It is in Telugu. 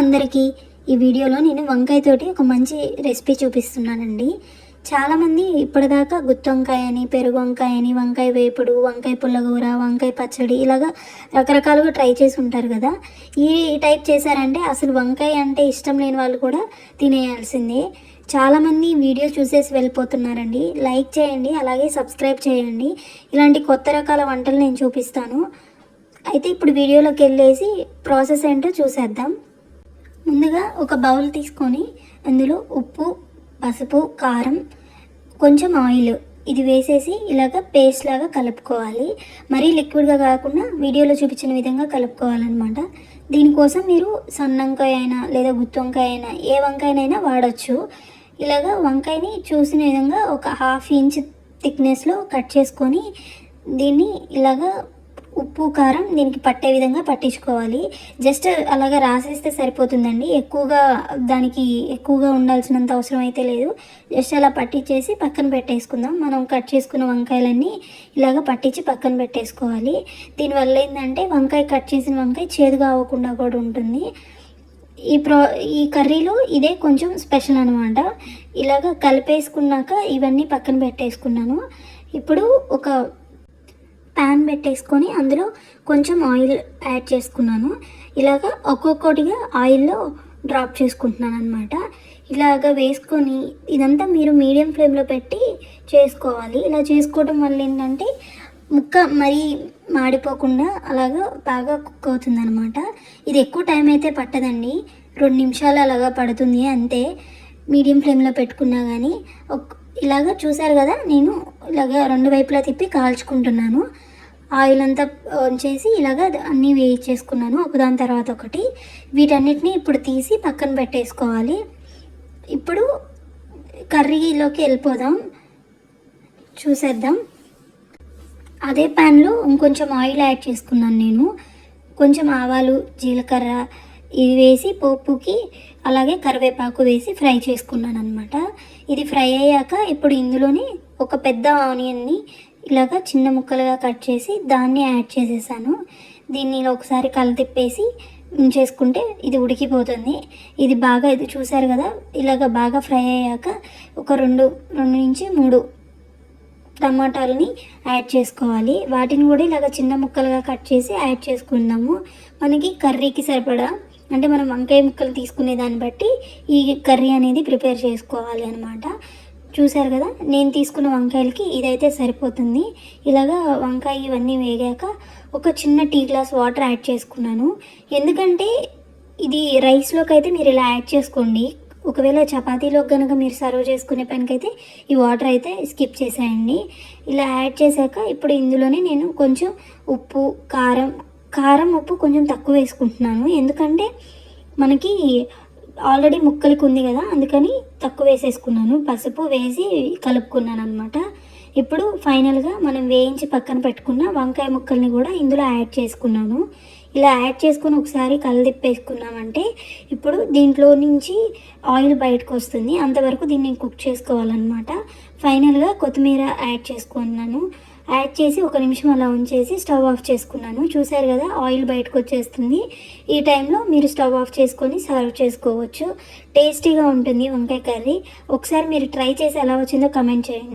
అందరికీ ఈ వీడియోలో నేను వంకాయతోటి ఒక మంచి రెసిపీ చూపిస్తున్నానండి. చాలామంది ఇప్పటిదాకా గుత్తి వంకాయ అని, పెరుగు వంకాయ అని, వంకాయ వేపుడు, వంకాయ పుల్లగూర, వంకాయ పచ్చడి ఇలాగా రకరకాలుగా ట్రై చేసి ఉంటారు కదా. ఈ టైప్ చేశారంటే అసలు వంకాయ అంటే ఇష్టం లేని వాళ్ళు కూడా తినేయాల్సిందే. చాలామంది వీడియో చూసేసి వెళ్ళిపోతున్నారండి. లైక్ చేయండి, అలాగే సబ్స్క్రైబ్ చేయండి. ఇలాంటి కొత్త రకాల వంటలు నేను చూపిస్తాను. అయితే ఇప్పుడు వీడియోలోకి వెళ్ళేసి ప్రాసెస్ ఏంటో చూసేద్దాం. ముందుగా ఒక బౌల్ తీసుకొని అందులో ఉప్పు, పసుపు, కారం, కొంచెం ఆయిల్ ఇది వేసేసి ఇలాగ పేస్ట్ లాగా కలుపుకోవాలి. మరీ లిక్విడ్గా కాకుండా వీడియోలో చూపించిన విధంగా కలుపుకోవాలన్నమాట. దీనికోసం మీరు సన్న వంకాయ అయినా లేదా గుత్తి వంకాయ అయినా ఏ వంకాయనైనా వాడచ్చు. ఇలాగ వంకాయని చూసిన విధంగా ఒక 1/2 ఇంచ్ థిక్నెస్లో కట్ చేసుకొని దీన్ని ఇలాగా ఉప్పు, కారం దీనికి పట్టే విధంగా పట్టించుకోవాలి. జస్ట్ అలాగా రాసేస్తే సరిపోతుందండి. దానికి ఎక్కువగా ఉండాల్సినంత అవసరం అయితే లేదు. జస్ట్ అలా పట్టించేసి పక్కన పెట్టేసుకుందాం. మనం కట్ చేసుకున్న వంకాయలన్నీ ఇలాగ పట్టించి పక్కన పెట్టేసుకోవాలి. దీనివల్ల ఏంటంటే వంకాయ కట్ చేసిన వంకాయ చేదుగా అవ్వకుండా కూడా ఉంటుంది. ఈ కర్రీలో ఇదే కొంచెం స్పెషల్ అనమాట. ఇలాగ కలిపేసుకున్నాక ఇవన్నీ పక్కన పెట్టేసుకున్నాను. ఇప్పుడు ఒక ప్యాన్ పెట్టేసుకొని అందులో కొంచెం ఆయిల్ యాడ్ చేసుకున్నాను. ఇలాగ ఒక్కొక్కటిగా ఆయిల్లో డ్రాప్ చేసుకుంటున్నాను అనమాట. ఇలాగ వేసుకొని ఇదంతా మీరు మీడియం ఫ్లేమ్లో పెట్టి చేసుకోవాలి. ఇలా చేసుకోవడం వల్ల ఏంటంటే ముక్క మరీ మాడిపోకుండా అలాగా బాగా కుక్ అవుతుంది అనమాట. ఇది ఎక్కువ టైం అయితే పట్టదండి, 2 నిమిషాలు అలాగా పడుతుంది అంతే. మీడియం ఫ్లేమ్లో పెట్టుకున్నా కానీ ఇలాగ చూసారు కదా, నేను ఇలాగ 2 వైపులా తిప్పి కాల్చుకుంటున్నాను. ఆయిల్ అంతా చేసి ఇలాగ అన్నీ వేయించేసుకున్నాను ఒకదాని తర్వాత ఒకటి. వీటన్నిటిని ఇప్పుడు తీసి పక్కన పెట్టేసుకోవాలి. ఇప్పుడు కర్రీలోకి వెళ్ళిపోదాం, చూసేద్దాం. అదే ప్యాన్లో ఇంకొంచెం ఆయిల్ యాడ్ చేసుకున్నాను నేను. కొంచెం ఆవాలు, జీలకర్ర ఇవి వేసి పోపుకి అలాగే కరివేపాకు వేసి ఫ్రై చేసుకున్నాను అనమాట. ఇది ఫ్రై అయ్యాక ఇప్పుడు ఇందులోనే ఒక పెద్ద ఆనియన్ని ఇలాగ చిన్న ముక్కలుగా కట్ చేసి దాన్ని యాడ్ చేసేసాను. దీన్ని ఒకసారి తిప్పేసి ఉంచేసుకుంటే ఇది ఉడికిపోతుంది. ఇది చూసారు కదా, ఇలాగ బాగా ఫ్రై అయ్యాక ఒక 2 నుంచి 3 టమాటాలని యాడ్ చేసుకోవాలి. వాటిని కూడా ఇలాగ చిన్న ముక్కలుగా కట్ చేసి యాడ్ చేసుకుందాము. మనకి కర్రీకి సరిపడా అంటే మనం వంకాయ ముక్కలు తీసుకునే దాన్ని బట్టి ఈ కర్రీ అనేది ప్రిపేర్ చేసుకోవాలి అనమాట. చూసారు కదా, నేను తీసుకున్న వంకాయలకి ఇదైతే సరిపోతుంది. ఇలాగా వంకాయ ఇవన్నీ వేగాక ఒక చిన్న టీ గ్లాస్ వాటర్ యాడ్ చేసుకున్నాను. ఎందుకంటే ఇది రైస్లోకి అయితే మీరు ఇలా యాడ్ చేసుకోండి. ఒకవేళ చపాతీలోకి కనుక మీరు సర్వ్ చేసుకునే పనికైతే ఈ వాటర్ అయితే స్కిప్ చేసేయండి. ఇలా యాడ్ చేశాక ఇప్పుడు ఇందులోనే నేను కొంచెం ఉప్పు, కారం ఉప్పు కొంచెం తక్కువ వేసుకుంటున్నాను. ఎందుకంటే మనకి ఆల్రెడీ ముక్కలకి ఉంది కదా, అందుకని తక్కువ వేసేసుకున్నాను. పసుపు వేసి కలుపుకున్నాను అనమాట. ఇప్పుడు ఫైనల్గా మనం వేయించి పక్కన పెట్టుకున్న వంకాయ ముక్కల్ని కూడా ఇందులో యాడ్ చేసుకున్నాను. ఇలా యాడ్ చేసుకుని ఒకసారి తిప్పేసుకున్నామంటే ఇప్పుడు దీంట్లో నుంచి ఆయిల్ బయటకు వస్తుంది. అంతవరకు దీన్ని కుక్ చేసుకోవాలన్నమాట. ఫైనల్గా కొత్తిమీర యాడ్ చేసుకున్నాను. యాడ్ చేసి 1 నిమిషం అలా ఉంచేసి స్టవ్ ఆఫ్ చేసుకున్నాను. చూసారు కదా, ఆయిల్ బయటకు వచ్చేస్తుంది. ఈ టైంలో మీరు స్టవ్ ఆఫ్ చేసుకొని సర్వ్ చేసుకోవచ్చు. టేస్టీగా ఉంటుంది వంకాయ కర్రీ. ఒకసారి మీరు ట్రై చేసి ఎలా వచ్చిందో కమెంట్ చేయండి.